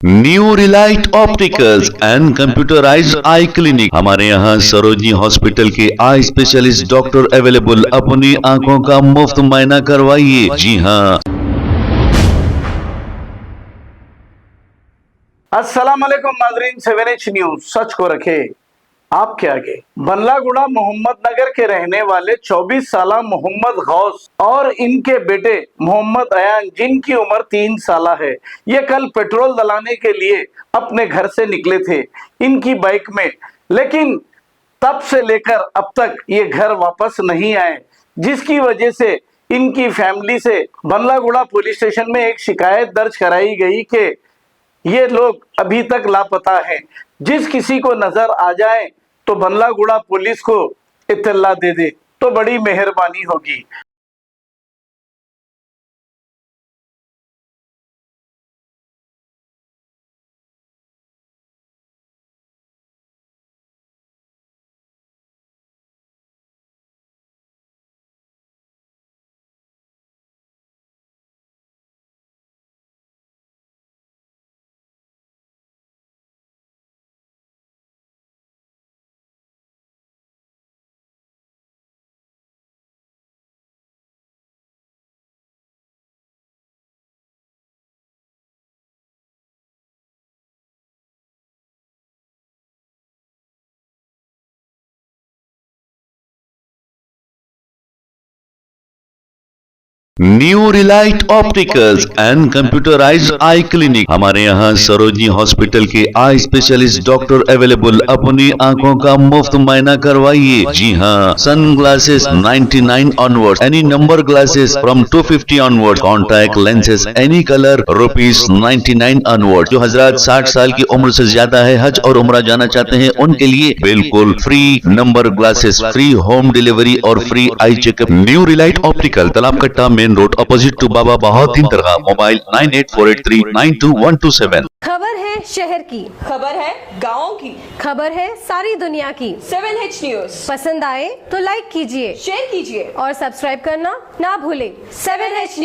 New Relight opticals and computerised I clinic. हमारे यहाँ Sarojini hospital के आई स्पेशलिस्ट डॉक्टर अवेलेबल। अपनी आंखों का मुफ्त मुआयना करवाइए। जी हाँ। अस्सलाम वालेकुम नाजरीन, 7H न्यूज सच को रखे आपके आगे। बल्लागुड़ा मोहम्मद नगर के रहने वाले 24 साल मोहम्मद गौस और इनके बेटे मोहम्मद अयान, जिनकी उम्र 3 साल है, ये कल पेट्रोल डलाने के लिए अपने घर से निकले थे इनकी बाइक में, लेकिन तब से लेकर अब तक ये घर वापस नहीं आए, जिसकी वजह से इनकी फैमिली से बल्लागुड़ा पुलिस स्टेशन में एक शिकायत दर्ज कराई गई कि ये लोग अभी तक लापता हैं। जिस किसी को नजर आ जाए तो बल्लागुड़ा पुलिस को इत्तला दे दे तो बड़ी मेहरबानी होगी। New Relight opticals and computerised I clinic. हमारे यहाँ सरोजनी हॉस्पिटल के आई स्पेशलिस्ट डॉक्टर अवेलेबल। अपनी आंखों का मुफ्त मुआयना करवाइए। जी हाँ। Sunglasses 99 onward, any number glasses from 250 onward, contact lenses any colour ₹99 onward. जो हजरात 60 साल की उम्र से ज्यादा है, हज और उम्रा जाना चाहते हैं, उनके लिए बिल्कुल free number glasses, free home delivery और free eye checkup. New relight optical, Talab Katta, main road, opposite to Baba Bahauddin दरगाह। मोबाइल 9848392127। खबर है शहर की, खबर है गाँव की, खबर है सारी दुनिया की। 7H न्यूज पसंद आए तो लाइक कीजिए, शेयर कीजिए और सब्सक्राइब करना ना भूलें। 7H news.